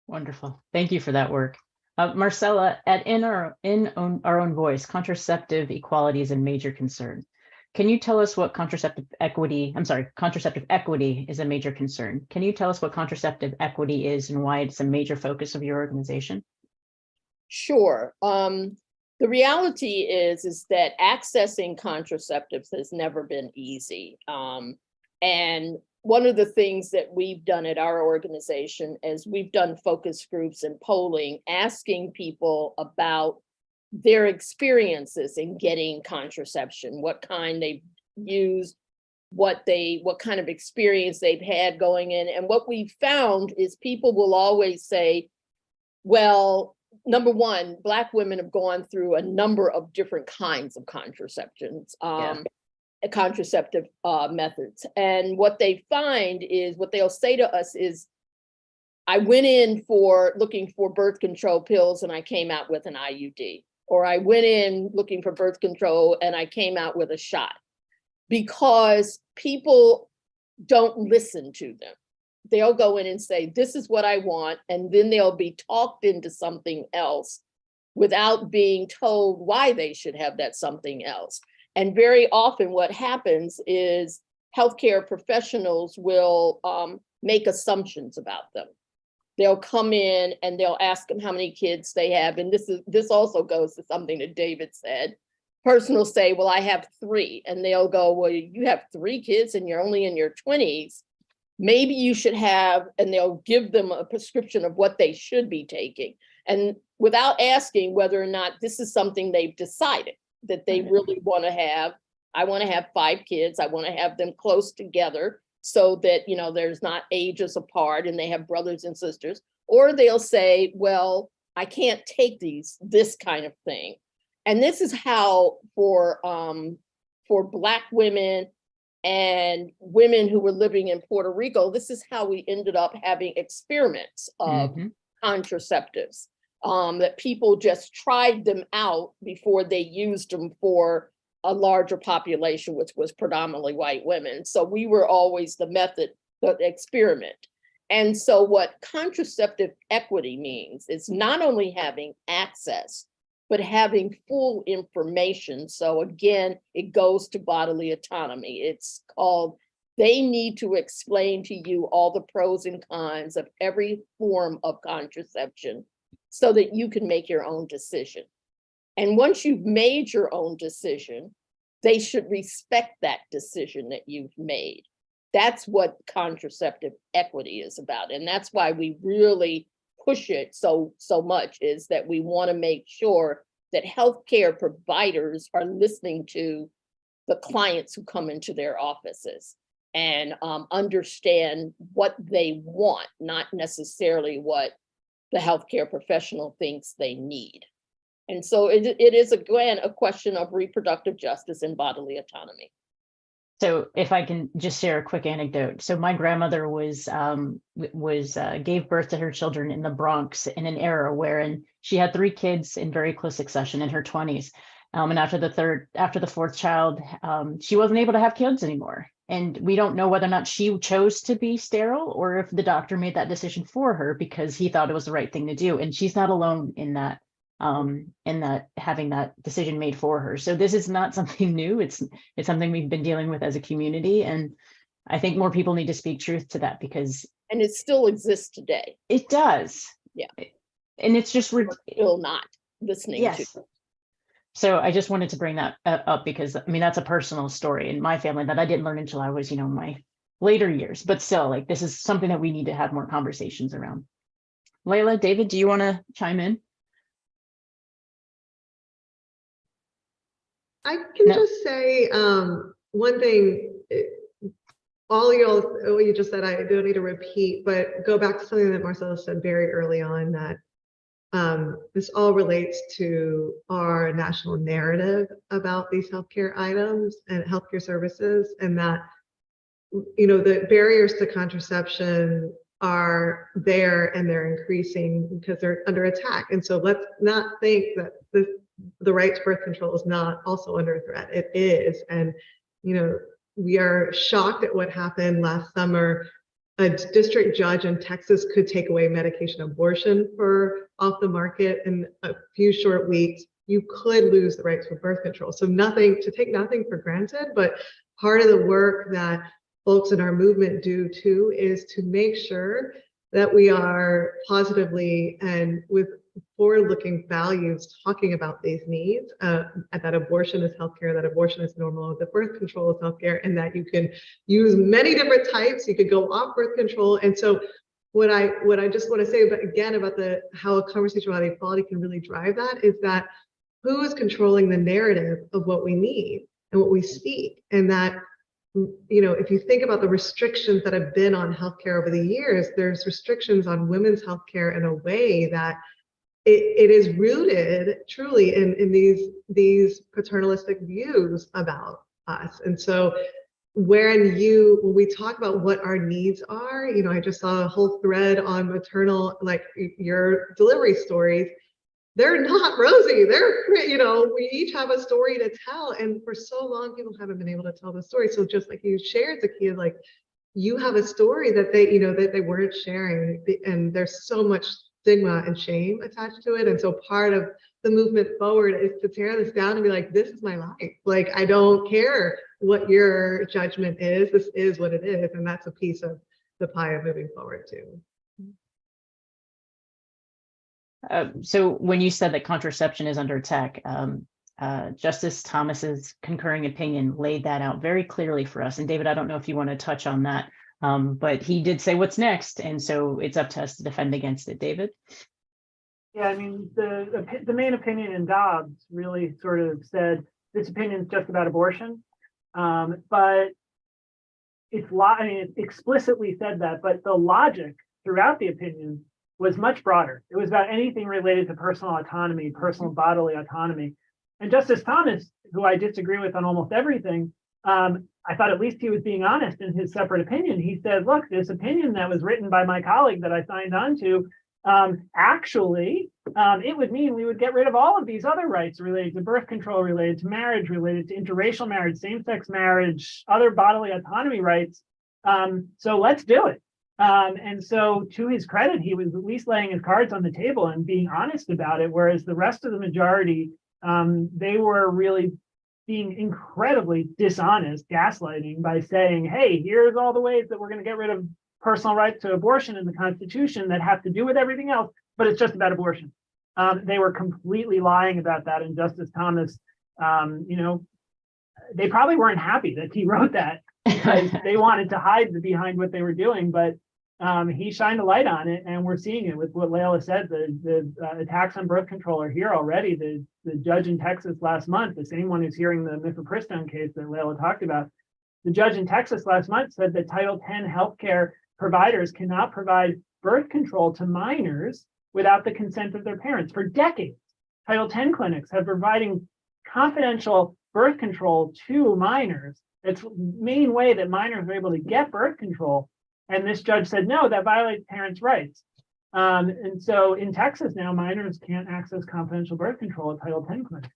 Wonderful. Thank you for that work. Marcella, in our own voice, contraceptive equality is a major concern. Can you tell us what contraceptive equity is a major concern? Can you tell us what contraceptive equity is and why it's a major focus of your organization? Sure. The reality is that accessing contraceptives has never been easy. And one of the things that we've done at our organization is we've done focus groups and polling, asking people about their experiences in getting contraception, what kind they've used, what kind of experience they've had going in. And what we found is people will always say, well, number one, Black women have gone through a number of different kinds of contraceptions, contraceptive methods. And what they find is, what they'll say to us is, I went in for looking for birth control pills and I came out with an IUD. Or I went in looking for birth control and I came out with a shot. Because people don't listen to them. They'll go in and say, this is what I want, and then they'll be talked into something else without being told why they should have that something else. And very often what happens is healthcare professionals will make assumptions about them. They'll come in and they'll ask them how many kids they have. And this also goes to something that David said. Person will say, well, I have 3. And they'll go, well, you have 3 kids and you're only in your 20s. Maybe you should have, and they'll give them a prescription of what they should be taking. And without asking whether or not this is something they've decided that they really want to have. I want to have 5 kids. I want to have them close together so that, there's not ages apart and they have brothers and sisters. Or they'll say, well, I can't take this kind of thing. And this is how for Black women and women who were living in Puerto Rico, this is how we ended up having experiments of contraceptives, that people just tried them out before they used them for a larger population, which was predominantly white women. So we were always the experiment. And so what contraceptive equity means is not only having access, but having full information. So again, it goes to bodily autonomy. It's called, they need to explain to you all the pros and cons of every form of contraception so that you can make your own decision. And once you've made your own decision, they should respect that decision that you've made. That's what contraceptive equity is about. And that's why we really push it so much, is that we want to make sure that healthcare providers are listening to the clients who come into their offices and understand what they want, not necessarily what the healthcare professional thinks they need. And so it is, again, a question of reproductive justice and bodily autonomy. So if I can just share a quick anecdote. So my grandmother gave birth to her children in the Bronx in an era wherein she had 3 kids in very close succession in her 20s. And after the fourth child, she wasn't able to have kids anymore. And we don't know whether or not she chose to be sterile or if the doctor made that decision for her because he thought it was the right thing to do. And she's not alone in that having that decision made for her. So this is not something new. It's something we've been dealing with as a community. And I think more people need to speak truth to that because. And it still exists today. It does. Yeah. And it's just. We're still not listening to. So I just wanted to bring that up because I mean, that's a personal story in my family that I didn't learn until I was, my later years, but still like, this is something that we need to have more conversations around. Layla, David, do you want to chime in? I can just say one thing, all you just said, I don't need to repeat, but go back to something that Marcella said very early on, that this all relates to our national narrative about these healthcare items and healthcare services, and that, the barriers to contraception are there and they're increasing because they're under attack. And so let's not think that the right to birth control is not also under threat. It is. And, we are shocked at what happened last summer. A district judge in Texas could take away medication abortion off the market in a few short weeks. You could lose the right to birth control. So take nothing for granted, but part of the work that folks in our movement do too is to make sure that we are positively and with forward-looking values talking about these needs, that abortion is healthcare, that abortion is normal, that birth control is healthcare, and that you can use many different types. You could go off birth control. And so what I just want to say about how a conversation about equality can really drive that is that who is controlling the narrative of what we need and what we speak, and that if you think about the restrictions that have been on healthcare over the years, there's restrictions on women's healthcare in a way that it is rooted truly in these paternalistic views about us. And so when we talk about what our needs are, I just saw a whole thread on maternal, like your delivery stories. They're not rosy. We each have a story to tell. And for so long, people haven't been able to tell the story. So just like you shared, Zakiya, like you have a story that they weren't sharing. And there's so much stigma and shame attached to it. And so part of the movement forward is to tear this down and be like, this is my life. Like, I don't care what your judgment is. This is what it is. And that's a piece of the pie of moving forward too. So when you said that contraception is under attack, Justice Thomas's concurring opinion laid that out very clearly for us. And David, I don't know if you want to touch on that, but he did say what's next. And so it's up to us to defend against it. David? Yeah, I mean, the main opinion in Dobbs really sort of said this opinion is just about abortion, but it explicitly said that, but the logic throughout the opinion was much broader. It was about anything related to personal autonomy, personal bodily autonomy. And Justice Thomas, who I disagree with on almost everything, I thought at least he was being honest in his separate opinion. He said, look, this opinion that was written by my colleague that I signed on to, actually, it would mean we would get rid of all of these other rights related to birth control, related to marriage, related to interracial marriage, same-sex marriage, other bodily autonomy rights. So let's do it. And so to his credit, he was at least laying his cards on the table and being honest about it, whereas the rest of the majority, they were really being incredibly dishonest, gaslighting by saying, hey, here's all the ways that we're going to get rid of personal rights to abortion in the Constitution that have to do with everything else, but it's just about abortion. They were completely lying about that. And Justice Thomas, they probably weren't happy that he wrote that because they wanted to hide behind what they were doing. But he shined a light on it, and we're seeing it with what Leila said. The attacks on birth control are here already. The judge in Texas last month, the same one who's hearing the mifepristone case that Leila talked about, the judge in Texas last month said that Title X healthcare providers cannot provide birth control to minors without the consent of their parents. For decades, Title X clinics have been providing confidential birth control to minors. It's the main way that minors are able to get birth control. And this judge said, no, that violates parents' rights. And so in Texas now, minors can't access confidential birth control at Title X clinics.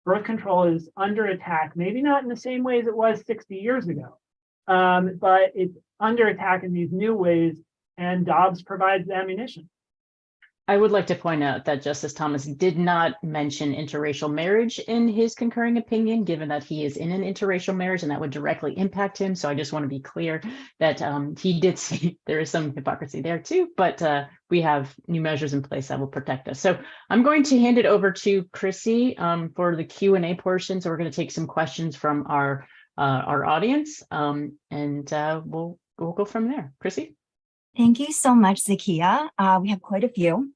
Birth control is under attack, maybe not in the same ways it was 60 years ago, but it's under attack in these new ways, and Dobbs provides the ammunition. I would like to point out that Justice Thomas did not mention interracial marriage in his concurring opinion, given that he is in an interracial marriage and that would directly impact him. So I just want to be clear that he did see there is some hypocrisy there too, but we have new measures in place that will protect us. So I'm going to hand it over to Chrissy for the Q&A portion. So we're going to take some questions from our audience, and we'll go from there. Chrissy? Thank you so much, Zakia. We have quite a few.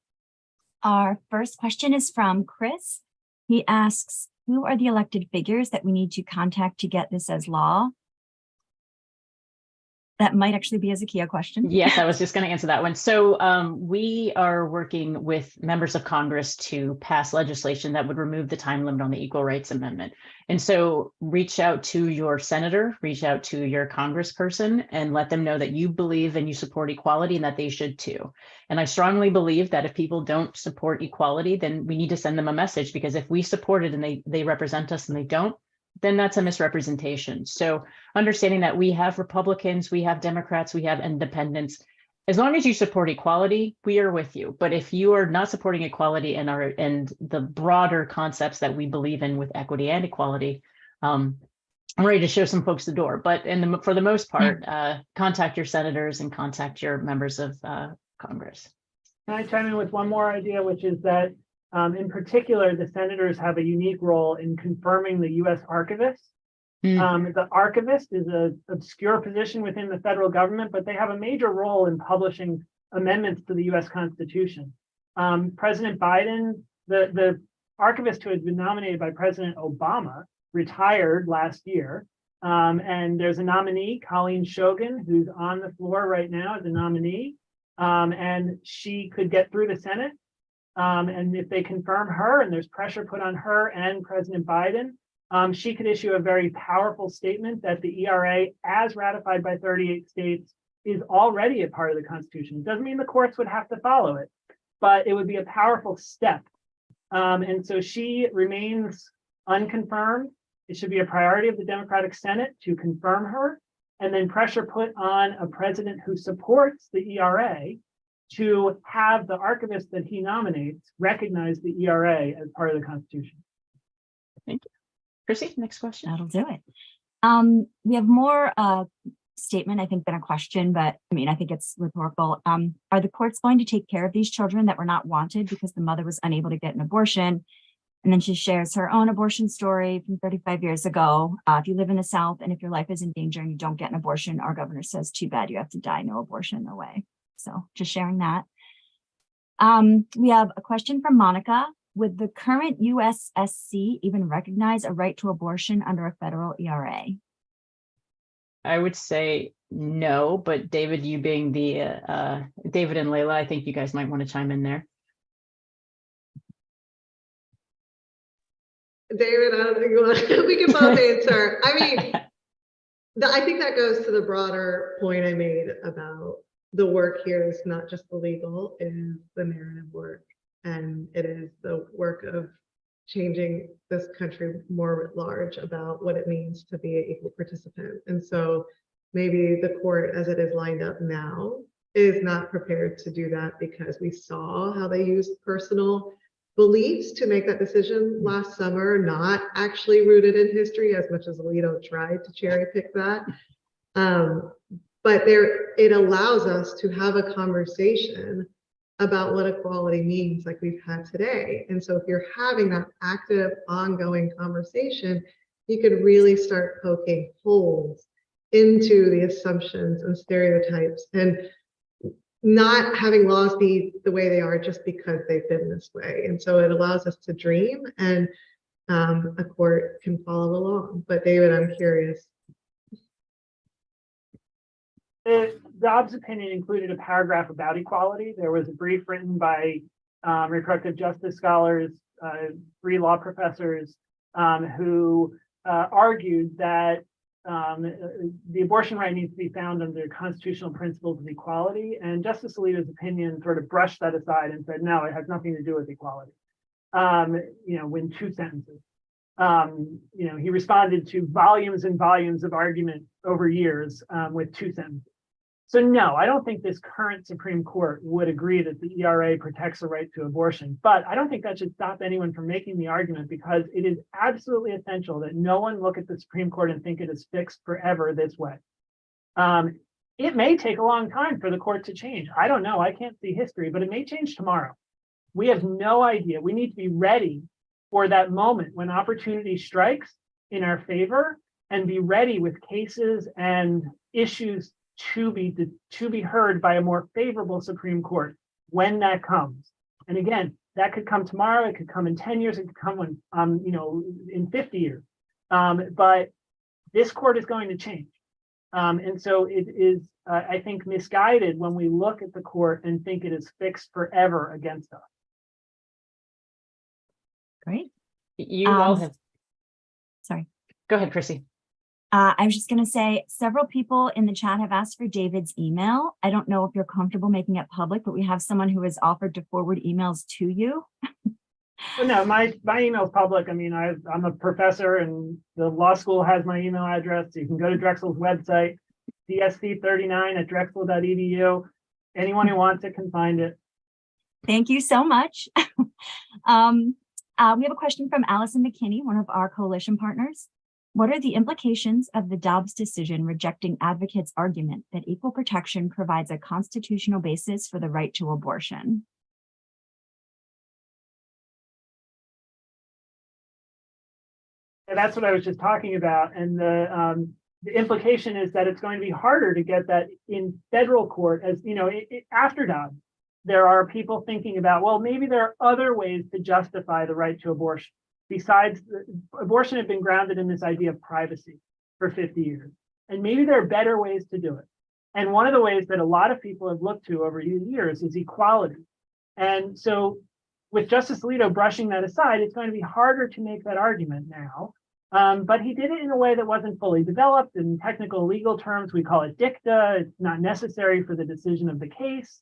Our first question is from Chris. He asks, who are the elected figures that we need to contact to get this as law? That might actually be a Zakia question. Yes, I was just going to answer that one. So we are working with members of Congress to pass legislation that would remove the time limit on the Equal Rights Amendment. And so reach out to your senator, reach out to your congressperson, and let them know that you believe and you support equality and that they should too. And I strongly believe that if people don't support equality, then we need to send them a message, because if we support it and they represent us and they don't, then that's a misrepresentation. So understanding that we have Republicans, we have Democrats, we have independents. As long as you support equality, we are with you. But if you are not supporting equality and the broader concepts that we believe in with equity and equality, I'm ready to show some folks the door. But for the most part, contact your senators and contact your members of Congress. Can I chime in with one more idea, which is that in particular, the senators have a unique role in confirming the U.S. archivist. The archivist is an obscure position within the federal government, but they have a major role in publishing amendments to the U.S. Constitution. President Biden, the archivist who had been nominated by President Obama, retired last year. And there's a nominee, Colleen Shogan, who's on the floor right now as a nominee. And she could get through the Senate. And if they confirm her and there's pressure put on her and President Biden, she could issue a very powerful statement that the ERA, as ratified by 38 states, is already a part of the Constitution. It doesn't mean the courts would have to follow it, but it would be a powerful step. And so she remains unconfirmed. It should be a priority of the Democratic Senate to confirm her, and then pressure put on a president who supports the ERA to have the archivist that he nominates recognize the ERA as part of the Constitution. Thank you. Chrissy, next question. That'll do it. We have more statement, I think, than a question, but I mean, I think it's rhetorical. Are the courts going to take care of these children that were not wanted because the mother was unable to get an abortion? And then she shares her own abortion story from 35 years ago. If you live in the South and if your life is in danger and you don't get an abortion, our governor says, too bad, you have to die, no abortion, no way. So just sharing that. We have a question from Monica. Would the current USSC even recognize a right to abortion under a federal ERA? I would say no, but David, you being the David and Leila, I think you guys might want to chime in there. David, I don't think you want, we can both answer. I mean, I think that goes to the broader point I made about the work here is not just the legal, it is the narrative work. And it is the work of changing this country more at large about what it means to be an equal participant. And so maybe the court as it is lined up now is not prepared to do that because we saw how they used personal beliefs to make that decision last summer, not actually rooted in history as much as Alito tried to cherry pick that. But it allows us to have a conversation about what equality means like we've had today. And so if you're having that active, ongoing conversation, you could really start poking holes into the assumptions and stereotypes. And not having laws be the way they are just because they've been this way. And so it allows us to dream, and a court can follow along. But David, I'm curious. The Dobbs opinion included a paragraph about equality. There was a brief written by reproductive justice scholars, 3 law professors, who argued that the abortion right needs to be found under constitutional principles of equality. And Justice Alito's opinion sort of brushed that aside and said, no, it has nothing to do with equality. In 2 sentences. He responded to volumes and volumes of argument over years with 2 sentences. So no, I don't think this current Supreme Court would agree that the ERA protects the right to abortion, but I don't think that should stop anyone from making the argument, because it is absolutely essential that no one look at the Supreme Court and think it is fixed forever this way. It may take a long time for the court to change. I don't know, I can't see history, but it may change tomorrow. We have no idea. We need to be ready for that moment when opportunity strikes in our favor, and be ready with cases and issues to be heard by a more favorable Supreme Court when that comes. And again, that could come tomorrow, it could come in 10 years, it could come when in 50 years. But this court is going to change. And so it is, I think, misguided when we look at the court and think it is fixed forever against us. Great. You all have. Sorry. Go ahead, Chrissy. I was just going to say, several people in the chat have asked for David's email. I don't know if you're comfortable making it public, but we have someone who has offered to forward emails to you. Well, no, my email is public. I mean, I'm a professor, and the law school has my email address. You can go to Drexel's website, dsc39@drexel.edu. Anyone who wants it can find it. Thank you so much. We have a question from Allison McKinney, one of our coalition partners. What are the implications of the Dobbs decision rejecting advocates' argument that equal protection provides a constitutional basis for the right to abortion? And that's what I was just talking about. And the implication is that it's going to be harder to get that in federal court, as after Dobbs. There are people thinking about, well, maybe there are other ways to justify the right to abortion. Besides, abortion had been grounded in this idea of privacy for 50 years. And maybe there are better ways to do it. And one of the ways that a lot of people have looked to over years is equality. And so with Justice Alito brushing that aside, it's going to be harder to make that argument now. But he did it in a way that wasn't fully developed. In technical legal terms, we call it dicta. It's not necessary for the decision of the case.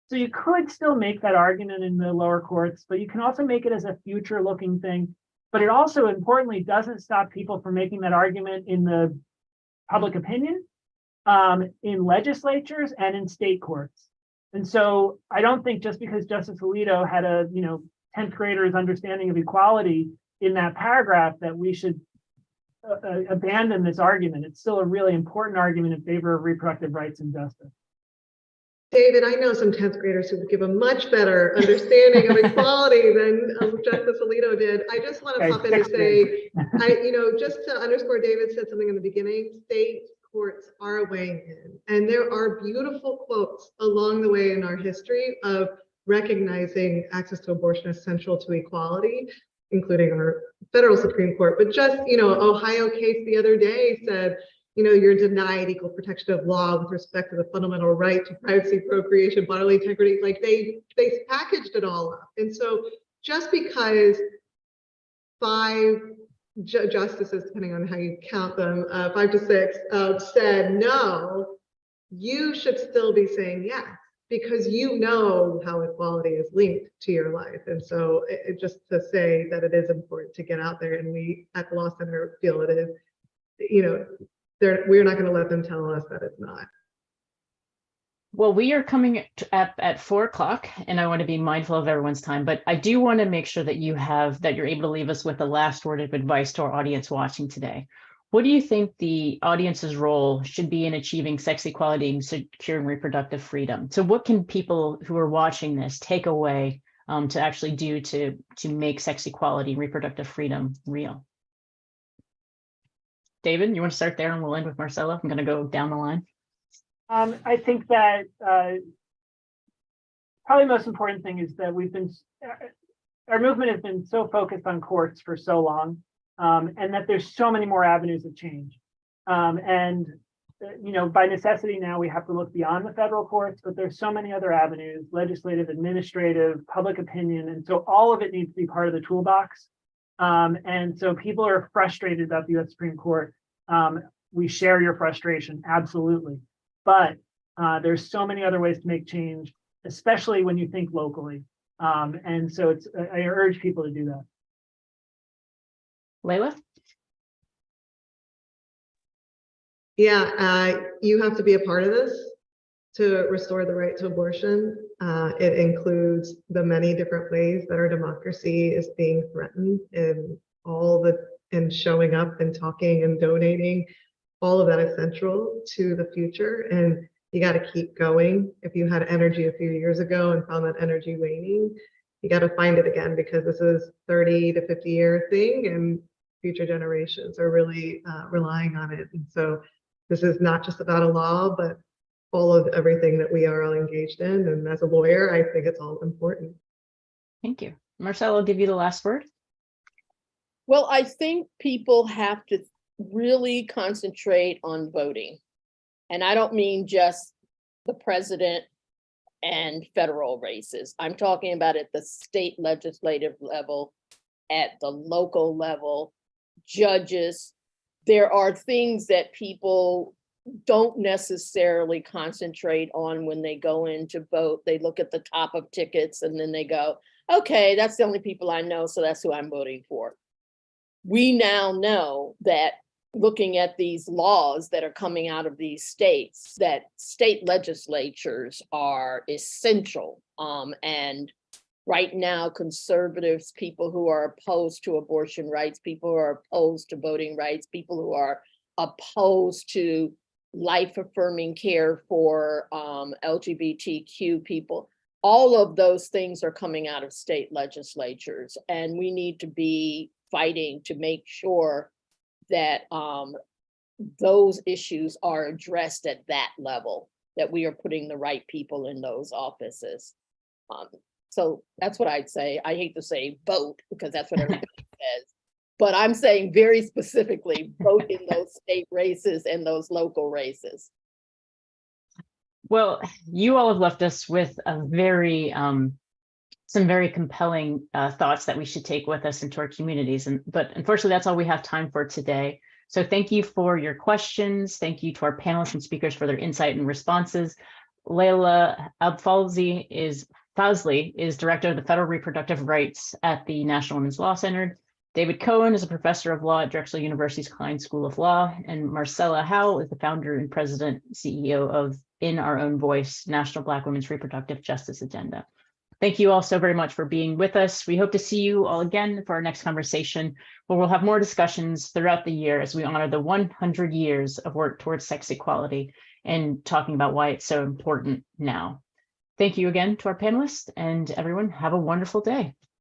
So you could still make that argument in the lower courts, but you can also make it as a future-looking thing. But it also, importantly, doesn't stop people from making that argument in the public opinion, in legislatures, and in state courts. And so I don't think just because Justice Alito had a 10th grader's understanding of equality in that paragraph that we should abandon this argument. It's still a really important argument in favor of reproductive rights and justice. David, I know some 10th graders who would give a much better understanding of equality than Justice Alito did. I just want to pop in and say, just to underscore, David said something in the beginning, state courts are weighing in. And there are beautiful quotes along the way in our history of recognizing access to abortion as central to equality, including our federal Supreme Court. But just, Ohio case the other day said, you're denied equal protection of law with respect to the fundamental right to privacy, procreation, bodily integrity. Like they packaged it all up. And so just because 5 justices, depending on how you count them, 5 to 6, said no, you should still be saying yes, because how equality is linked to your life. And so just to say that it is important to get out there, and we at the Law Center feel it is, we're not going to let them tell us that it's not. Well, we are coming at 4 o'clock, and I want to be mindful of everyone's time, but I do want to make sure that you're able to leave us with the last word of advice to our audience watching today. What do you think the audience's role should be in achieving sex equality and securing reproductive freedom? So what can people who are watching this take away to actually do to make sex equality and reproductive freedom real? David, you want to start there, and we'll end with Marcella? I'm going to go down the line. I think that probably most important thing is that our movement has been so focused on courts for so long, and that there's so many more avenues of change. By necessity now we have to look beyond the federal courts, but there's so many other avenues: legislative, administrative, public opinion, and so all of it needs to be part of the toolbox. And so people are frustrated about the U.S. Supreme Court. We share your frustration, absolutely, but there's so many other ways to make change, especially when you think locally. And so I urge people to do that. Layla? Yeah, you have to be a part of this to restore the right to abortion. It includes the many different ways that our democracy is being threatened, and showing up and talking and donating. All of that is central to the future, and you got to keep going. If you had energy a few years ago and found that energy waning, you got to find it again, because this is 30 to 50 year thing, and future generations are really relying on it. And so this is not just about a law, but all of everything that we are all engaged in. And as a lawyer, I think it's all important. Thank you. Marcella, I'll give you the last word. Well, I think people have to really concentrate on voting. And I don't mean just the president and federal races. I'm talking about at the state legislative level, at the local level, judges. There are things that people don't necessarily concentrate on when they go in to vote. They look at the top of tickets and then they go, okay, that's the only people I know, so that's who I'm voting for. We now know that looking at these laws that are coming out of these states, that state legislatures are essential. And right now, conservatives, people who are opposed to abortion rights, people who are opposed to voting rights, people who are opposed to life-affirming care for LGBTQ people, all of those things are coming out of state legislatures. And we need to be fighting to make sure that those issues are addressed at that level, that we are putting the right people in those offices. So that's what I'd say. I hate to say vote, because that's what everybody says, but I'm saying very specifically, vote in those state races and those local races. Well, you all have left us with a some very compelling thoughts that we should take with us into our communities. But unfortunately, that's all we have time for today. So thank you for your questions. Thank you to our panelists and speakers for their insight and responses. Layla Abfalzi is Director of the Federal Reproductive Rights at the National Women's Law Center. David Cohen is a professor of law at Drexel University's Klein School of Law. And Marcella Howell is the founder and president, CEO of In Our Own Voice, National Black Women's Reproductive Justice Agenda. Thank you all so very much for being with us. We hope to see you all again for our next conversation, where we'll have more discussions throughout the year as we honor the 100 years of work towards sex equality and talking about why it's so important now. Thank you again to our panelists, and everyone, have a wonderful day.